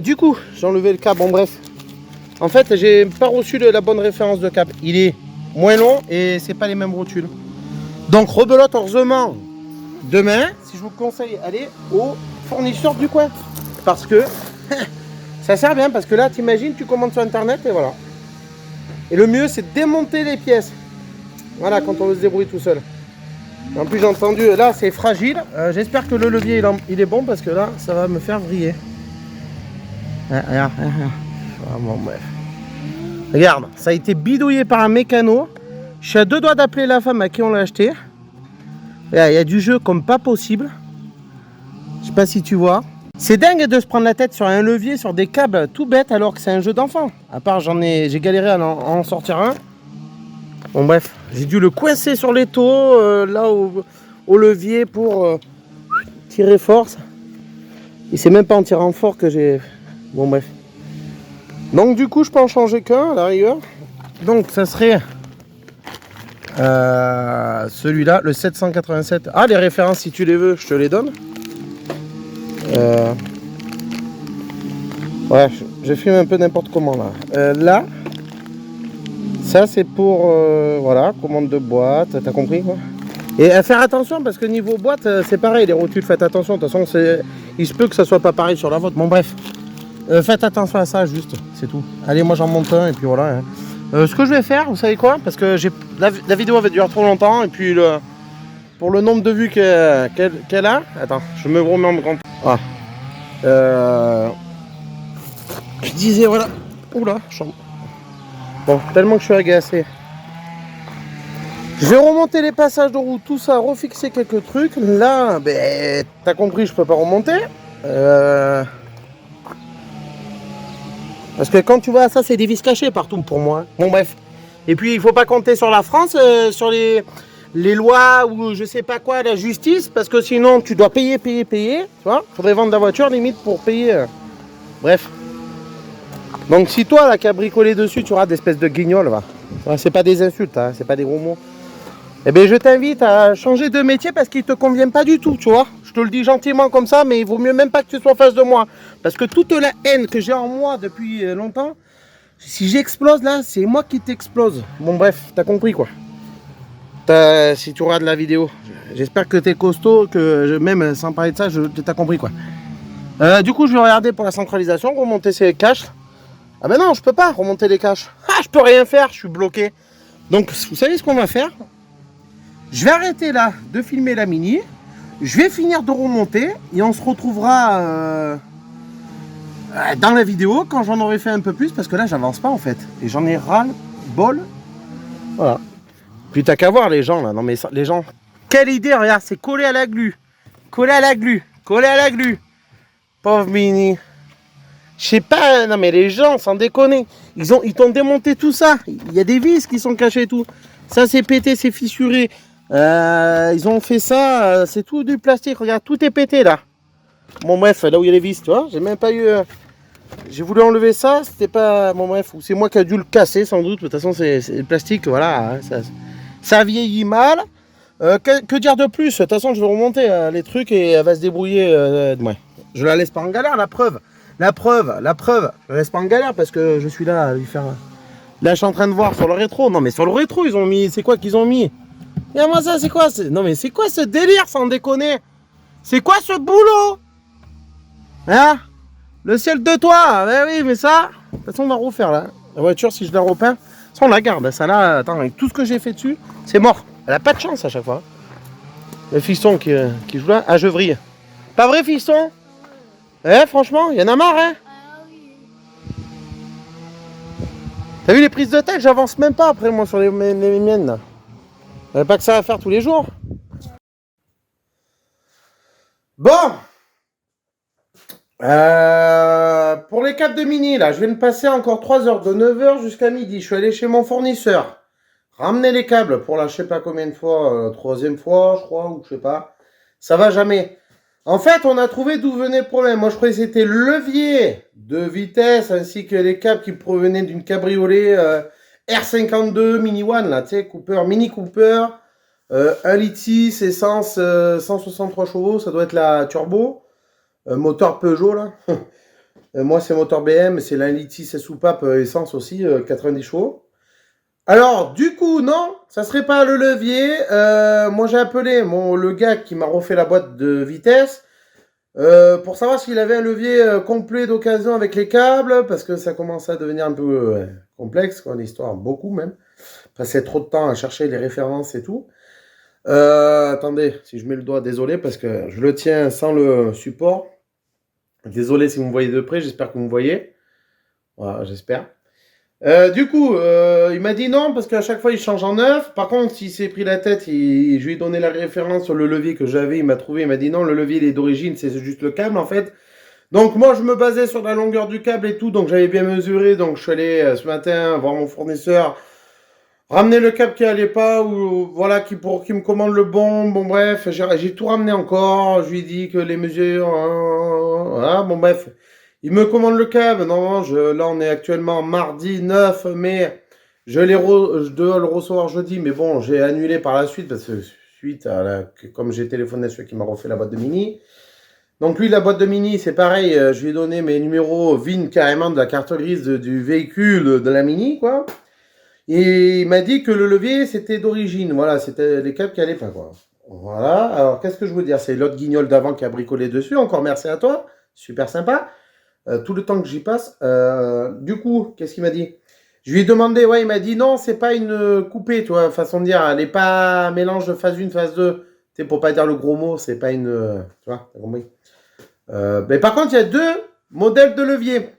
Du coup, j'ai enlevé le câble, bon, bref. En fait, j'ai pas reçu la bonne référence de câble. Il est moins long et c'est pas les mêmes rotules. Donc, rebelote, heureusement, demain, si je vous conseille, allez au fournisseur du coin. Parce que ça sert bien, parce que là, t'imagines, tu commandes sur Internet et voilà. Et le mieux, c'est de démonter les pièces. Voilà, quand on veut se débrouiller tout seul. En plus, j'ai entendu, là, c'est fragile. J'espère que le levier, il est bon, parce que là, ça va me faire vriller. Regarde. Bon, bref. Regarde, ça a été bidouillé par un mécano. Je suis à 2 doigts d'appeler la femme à qui on l'a acheté. Il y a du jeu comme pas possible. Je sais pas si tu vois. C'est dingue de se prendre la tête sur un levier, sur des câbles tout bêtes alors que c'est un jeu d'enfant. À part j'ai galéré à en sortir un. Bon bref, j'ai dû le coincer sur l'étau, là au levier pour tirer fort. Et c'est même pas en tirant fort que j'ai... Bon bref. Donc du coup je peux en changer qu'un à la rigueur. Donc ça serait celui-là, le 787. Ah les références si tu les veux, je te les donne. Ouais, je filme un peu n'importe comment là. Là, ça c'est pour voilà, commande de boîte, t'as compris quoi. Et à faire attention parce que niveau boîte, c'est pareil, les rotules, faites attention. De toute façon, il se peut que ça soit pas pareil sur la vôtre. Bon bref, faites attention à ça juste, c'est tout. Allez, moi j'en monte un et puis voilà. Hein. Ce que je vais faire, vous savez quoi? Parce que la vidéo va durer trop longtemps et puis pour le nombre de vues qu'elle a, attends, je me remets en compte. Ah. Je disais voilà. Oula, bon, tellement que je suis agacé. Je vais remonter les passages de route, tout ça, refixer quelques trucs. Là, ben, t'as compris, je peux pas remonter. Parce que quand tu vois ça, c'est des vis cachées partout pour moi. Bon bref. Et puis il faut pas compter sur la France, sur les lois ou je sais pas quoi, la justice, parce que sinon tu dois payer. Tu vois, faudrait vendre la voiture limite pour payer. Bref. Donc si toi là qui as bricolé dessus, tu auras des espèces de guignols, va. Ouais, c'est pas des insultes, hein, c'est pas des gros mots. Eh bien je t'invite à changer de métier parce qu'il te convient pas du tout, tu vois. Je te le dis gentiment comme ça, mais il vaut mieux même pas que tu sois en face de moi. Parce que toute la haine que j'ai en moi depuis longtemps, si j'explose là, c'est moi qui t'explose. Bon bref, t'as compris quoi. Si tu regardes la vidéo, j'espère que t'es costaud, que même sans parler de ça, t'as compris quoi. Du coup je vais regarder pour la centralisation, remonter ces caches. Ah ben non, je peux pas remonter les caches. Ah, je peux rien faire, je suis bloqué. Donc vous savez ce qu'on va faire? Je vais arrêter là de filmer la Mini. Je vais finir de remonter et on se retrouvera dans la vidéo quand j'en aurai fait un peu plus parce que là j'avance pas en fait. Et j'en ai ras-le-bol. Voilà. Puis t'as qu'à voir les gens là. Non mais ça, les gens. Quelle idée, regarde, c'est collé à la glu. Collé à la glu. Collé à la glu. Pauvre Mini. Je sais pas, non mais les gens, sans déconner. Ils t'ont démonté tout ça. Il y a des vis qui sont cachées et tout. Ça c'est pété, c'est fissuré. Ils ont fait ça, c'est tout du plastique, regarde, tout est pété là. Bon bref, là où il y a les vis, tu vois, j'ai même pas eu... j'ai voulu enlever ça, c'était pas... Bon bref, c'est moi qui a dû le casser sans doute, de toute façon c'est le plastique, voilà, hein, ça vieillit mal. Que dire de plus? De toute façon je vais remonter les trucs et elle va se débrouiller. Ouais. Je la laisse pas en galère, la preuve, je la laisse pas en galère parce que je suis là à lui faire... Là je suis en train de voir sur le rétro, non mais sur le rétro ils ont mis, c'est quoi qu'ils ont mis? Regarde-moi ça, c'est quoi? Non mais c'est quoi ce délire sans déconner? C'est quoi ce boulot? Hein? Le ciel de toi? Ben oui, mais ça... De toute façon, on va refaire là. La voiture, si je la repeins, ça on la garde. Ça là, attends, avec tout ce que j'ai fait dessus, c'est mort. Elle a pas de chance à chaque fois. Le fiston qui joue là, à Gevrille. Pas vrai, fiston? Eh, franchement, il y en a marre, hein? T'as vu les prises de tête? J'avance même pas après, moi, sur les miennes là. Pas que ça à faire tous les jours. Bon. Pour les câbles de Mini, là, je vais me passer encore 3 heures, de 9 h jusqu'à midi. Je suis allé chez mon fournisseur. Ramener les câbles pour la je sais pas combien de fois, troisième fois, je crois, ou je sais pas. Ça va jamais. En fait, on a trouvé d'où venait le problème. Moi, je croyais que c'était le levier de vitesse ainsi que les câbles qui provenaient d'une cabriolet R52 Mini One, là, tu sais, Mini Cooper, 1,6 litre, essence, 163 chevaux, ça doit être la turbo, moteur Peugeot, là. Moi, c'est moteur BM, c'est la 1,6 litre soupape, essence aussi, 90 chevaux. Alors, du coup, non, ça serait pas le levier. Moi, j'ai appelé le gars qui m'a refait la boîte de vitesse pour savoir s'il avait un levier complet d'occasion avec les câbles, parce que ça commence à devenir un peu complexe, quoi, l'histoire, beaucoup même. Passer trop de temps à chercher les références et tout. Attendez, si je mets le doigt, désolé, parce que je le tiens sans le support. Désolé si vous me voyez de près, j'espère que vous me voyez. Voilà, j'espère. Du coup, il m'a dit non, parce qu'à chaque fois, il change en neuf. Par contre, s'il s'est pris la tête, je lui ai donné la référence sur le levier que j'avais. Il m'a trouvé, il m'a dit non, le levier, il est d'origine, c'est juste le câble, en fait. Donc, moi, je me basais sur la longueur du câble et tout. Donc, j'avais bien mesuré. Donc, je suis allé ce matin voir mon fournisseur, ramener le câble qui allait pas, ou voilà, pour qu'il me commande le bon. Bon, bref, j'ai tout ramené encore. Je lui ai dit que les mesures. Voilà, bon, bref. Il me commande le câble. Non, là, on est actuellement mardi 9 mai. Je dois le recevoir jeudi, mais bon, j'ai annulé par la suite parce que suite à comme j'ai téléphoné à celui qui m'a refait la boîte de mini. Donc lui, la boîte de mini, c'est pareil. Je lui ai donné mes numéros VIN carrément de la carte grise du véhicule de la mini, quoi. Et il m'a dit que le levier, c'était d'origine. Voilà, c'était les câbles qui allaient pas, quoi. Voilà. Alors, qu'est-ce que je veux dire? C'est l'autre guignol d'avant qui a bricolé dessus. Encore merci à toi. Super sympa. Tout le temps que j'y passe. Du coup, qu'est-ce qu'il m'a dit? Je lui ai demandé, ouais, il m'a dit non, c'est pas une coupée, tu vois, façon de dire. Elle n'est pas mélange de phase 1, phase 2. Tu sais, pour pas dire le gros mot, c'est pas une. Tu vois, t'as compris? Mais par contre, il y a deux modèles de levier.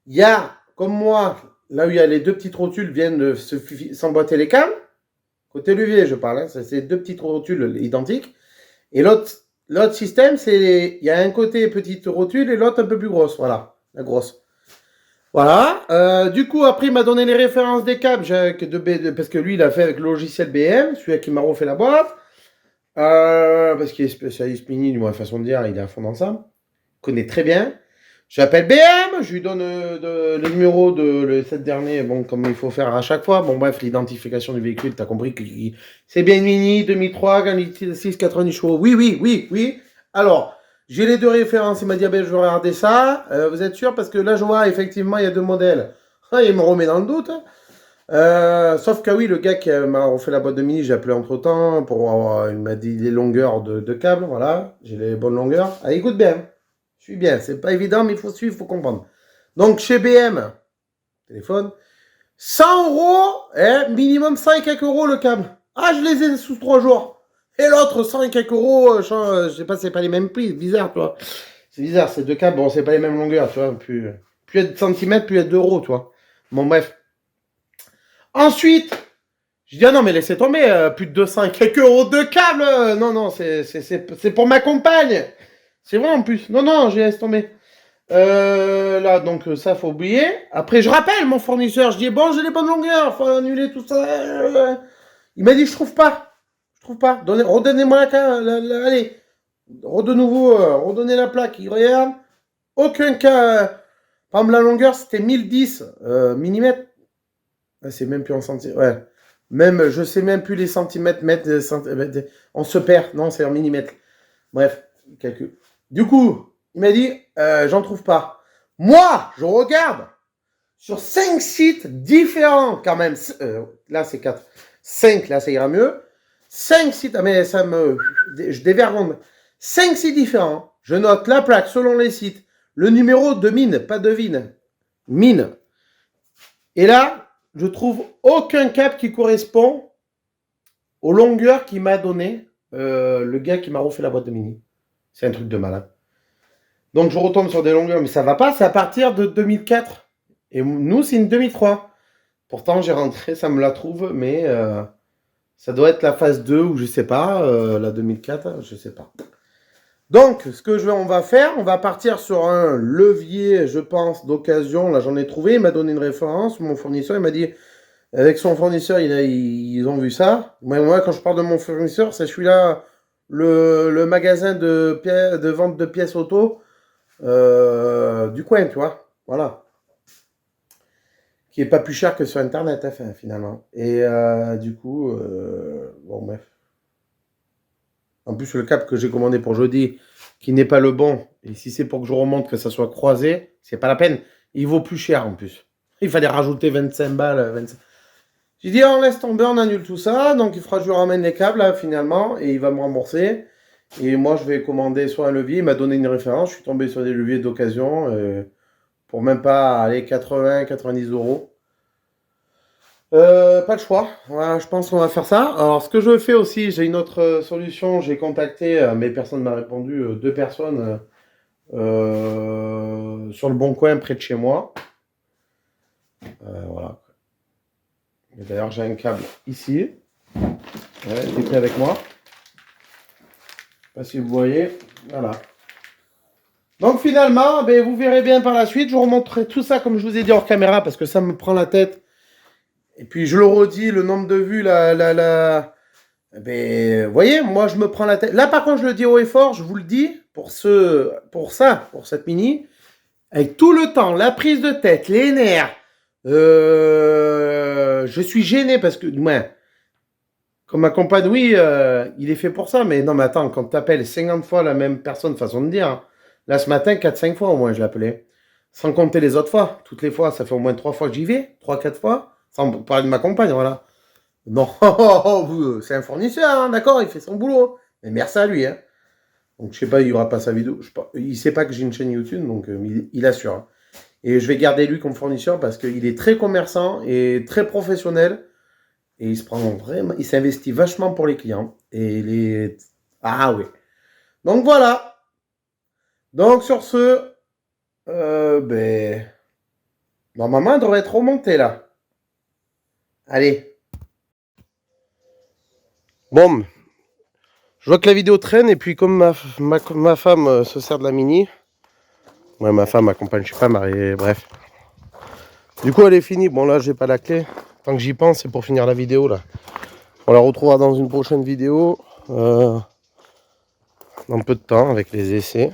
Il y a, comme moi, là où il y a les deux petites rotules viennent de s'emboîter les câbles. Côté levier, je parle. Hein, c'est deux petites rotules identiques. Et l'autre système, il y a un côté petite rotule et l'autre un peu plus grosse. Voilà, la grosse. Voilà. Du coup, après, il m'a donné les références des câbles parce que lui, il a fait avec le logiciel BM, celui qui m'a refait la boîte. Parce qu'il est spécialiste mini, de façon de dire, il est à fond dans ça. Il connaît très bien. J'appelle BM, je lui donne le numéro de le 7 dernier, bon, comme il faut faire à chaque fois. Bon, bref, l'identification du véhicule, tu as compris que c'est bien une Mini 2003, 6, 90 chevaux. Oui, oui, oui, oui. Alors, j'ai les deux références. Il m'a dit, ah ben, je vais regarder ça. Vous êtes sûr? Parce que là, je vois, effectivement, il y a deux modèles. Ah, il me remet dans le doute. Sauf que oui, le gars qui m'a refait la boîte de Mini, j'ai appelé entre temps il m'a dit les longueurs de câbles, voilà, j'ai les bonnes longueurs. Ah, écoute bien, je suis bien, c'est pas évident, mais il faut suivre, il faut comprendre. Donc chez BM, téléphone, 100 euros, minimum 100 et quelques euros le câble. Ah, je les ai sous 3 jours. Et l'autre, 100 et quelques euros, je sais pas, c'est pas les mêmes prix, bizarre, toi. C'est bizarre, ces deux câbles, bon, c'est pas les mêmes longueurs, tu vois. Plus il y a de centimètres, plus il y a d'euros, toi. Bon, bref. Ensuite, je dis, ah non, mais laissez tomber, plus de 200 et quelques euros de câble. Non, non, c'est pour ma compagne. C'est vrai en plus. Non, non, j'ai laissé tomber. Là, donc ça, faut oublier. Après, je rappelle mon fournisseur. Je dis, bon, j'ai les bonnes longueurs. Faut annuler tout ça. Il m'a dit, je trouve pas. Je trouve pas. Redonnez-moi allez. Redonnez la plaque. Il regarde. Aucun cas. Par exemple, la longueur, c'était 1010 mm. C'est même plus en centimètres. Ouais. Même, je sais même plus les centimètres, mètres, on se perd. Non, c'est en millimètres. Bref, calcul. Du coup, il m'a dit, j'en trouve pas. Moi, je regarde sur 5 sites différents, quand même. Là, c'est 4. 5, là, ça ira mieux. 5 sites, mais je dévergonde. 5 sites différents. Je note la plaque selon les sites. Le numéro de mine, pas de vine. Mine. Et là, je trouve aucun câble qui correspond aux longueurs qu'il m'a donné le gars qui m'a refait la boîte de mini. C'est un truc de malade. Donc je retombe sur des longueurs, mais ça va pas, c'est à partir de 2004. Et nous, c'est une 2003. Pourtant, j'ai rentré, ça me la trouve, mais ça doit être la phase 2 ou je sais pas, la 2004, je sais pas. Donc, ce que on va faire, on va partir sur un levier, je pense, d'occasion. Là, j'en ai trouvé, il m'a donné une référence. Mon fournisseur, il m'a dit, avec son fournisseur, ils ont vu ça. Moi, quand je parle de mon fournisseur, c'est celui-là, le magasin de vente de pièces auto du coin, tu vois. Voilà. Qui est pas plus cher que sur Internet, hein, finalement. Et du coup, bon, bref. En plus, le câble que j'ai commandé pour jeudi, qui n'est pas le bon, et si c'est pour que je remonte, que ça soit croisé, c'est pas la peine. Il vaut plus cher en plus. Il fallait rajouter 25 balles. 25. J'ai dit, on laisse tomber, on annule tout ça. Donc, il fera que je lui ramène les câbles, là, finalement, et il va me rembourser. Et moi, je vais commander soit un levier. Il m'a donné une référence. Je suis tombé sur des leviers d'occasion pour même pas aller 80, 90 euros. Pas le choix. Voilà, je pense qu'on va faire ça. Alors, ce que je fais aussi, j'ai une autre solution. J'ai contacté, mais personne ne m'a répondu, 2 personnes sur le Bon Coin près de chez moi. Voilà. Et d'ailleurs, j'ai un câble ici. Ouais, qui est pris avec moi. Je sais pas si vous voyez. Voilà. Donc finalement, ben, vous verrez bien par la suite. Je vous remontrerai tout ça comme je vous ai dit hors caméra parce que ça me prend la tête. Et puis je le redis, le nombre de vues, ben, vous voyez, moi je me prends la tête. Là par contre, je le dis haut et fort, je vous le dis, pour cette mini, avec tout le temps, la prise de tête, les nerfs, je suis gêné parce que, du moins, comme ma compagne, oui, il est fait pour ça, mais non, mais attends, quand tu appelles 50 fois la même personne, façon de dire, hein. Là ce matin, 4-5 fois au moins, je l'appelais. Sans compter les autres fois. Toutes les fois, ça fait au moins 3 fois que j'y vais, 3-4 fois, sans parler de ma compagne, voilà. Non, c'est un fournisseur, hein, d'accord, il fait son boulot. Mais merci à lui, hein. Donc je sais pas, il n'y aura pas sa vidéo. Il sait pas que j'ai une chaîne YouTube, donc il assure, hein. Et je vais garder lui comme fournisseur parce qu'il est très commerçant et très professionnel. Et il se prend vraiment, il s'investit vachement pour les clients. Et il est... Ah oui. Donc voilà. Donc sur ce, ben... normalement, elle devrait être remontée là. Allez. Bon, je vois que la vidéo traîne et puis comme ma femme se sert de la mini, ouais, ma femme, ma compagne, je sais pas, mariée, bref. Du coup, elle est finie. Bon, là, j'ai pas la clé. Tant que j'y pense, c'est pour finir la vidéo là. On la retrouvera dans une prochaine vidéo, dans peu de temps, avec les essais.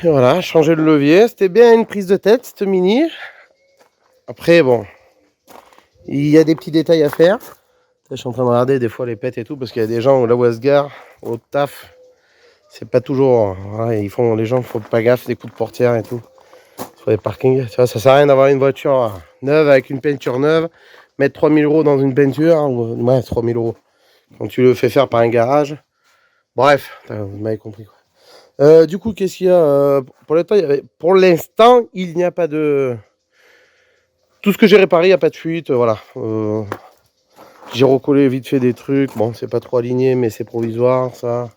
Et voilà, changer le levier. C'était bien une prise de tête, cette mini. Après, bon, il y a des petits détails à faire. Je suis en train de regarder des fois les pètes et tout, parce qu'il y a des gens là où elles se garent, au taf, c'est pas toujours. Voilà, les gens font pas gaffe des coups de portière et tout. Sur les parkings, tu vois, ça sert à rien d'avoir une voiture neuve avec une peinture neuve, mettre 3000 € dans une peinture, ouais, 3000 €. Quand tu le fais faire par un garage. Bref, vous m'avez compris quoi. Du coup, qu'est-ce qu'il y a pour l'instant, il n'y a pas de. Tout ce que j'ai réparé, il n'y a pas de fuite, voilà. J'ai recollé vite fait des trucs. Bon, c'est pas trop aligné, mais c'est provisoire, ça.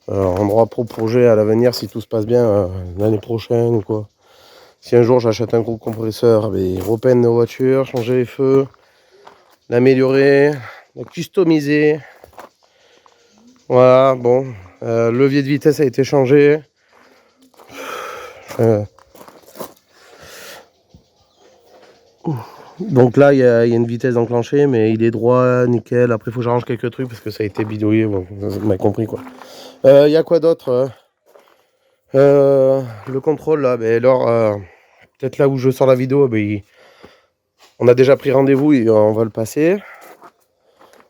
Endroit pour projet à l'avenir, si tout se passe bien, l'année prochaine ou quoi. Si un jour j'achète un gros compresseur, ben, repeindre nos voitures, changer les feux, l'améliorer, la customiser. Voilà, bon. Levier de vitesse a été changé. Donc là, il y a une vitesse enclenchée, mais il est droit, nickel. Après, il faut que j'arrange quelques trucs parce que ça a été bidouillé. Bon, vous m'avez compris quoi. Il y a quoi d'autre le contrôle là, ben, alors, peut-être là où je sors la vidéo, ben, on a déjà pris rendez-vous et on va le passer.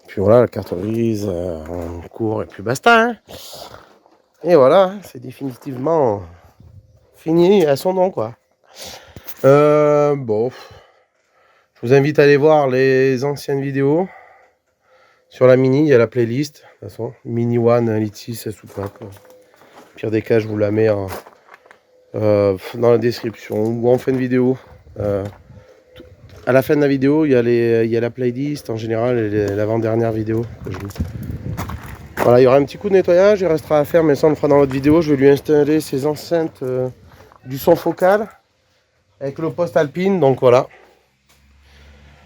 Puis voilà, la carte grise, on court et puis basta. Hein. Et voilà, c'est définitivement fini à son nom quoi. Bon. Je vous invite à aller voir les anciennes vidéos sur la mini, il y a la playlist, de toute façon, Mini One, Elite 6, soupape. Pire des cas, je vous la mets dans la description ou en fin de vidéo. À la fin de la vidéo, il y a la playlist en général et l'avant-dernière vidéo. Voilà, il y aura un petit coup de nettoyage, il restera à faire, mais ça on le fera dans l'autre vidéo. Je vais lui installer ses enceintes du son focal avec le poste alpine, donc voilà.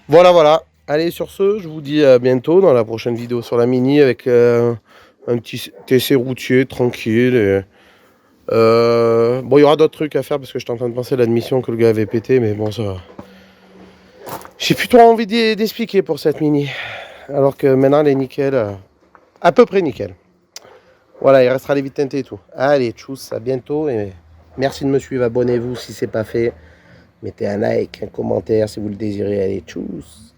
Voilà. Allez, sur ce, je vous dis à bientôt dans la prochaine vidéo sur la mini avec un petit essai routier tranquille. Et, bon, il y aura d'autres trucs à faire parce que j'étais en train de penser à l'admission que le gars avait pété, mais bon, ça. J'ai plutôt envie d'expliquer pour cette mini. Alors que maintenant, elle est nickel, à peu près nickel. Voilà, il restera les vides teintées et tout. Allez, tchuss, à bientôt et merci de me suivre. Abonnez-vous si c'est pas fait. Mettez un like, un commentaire si vous le désirez. Allez, tchuss.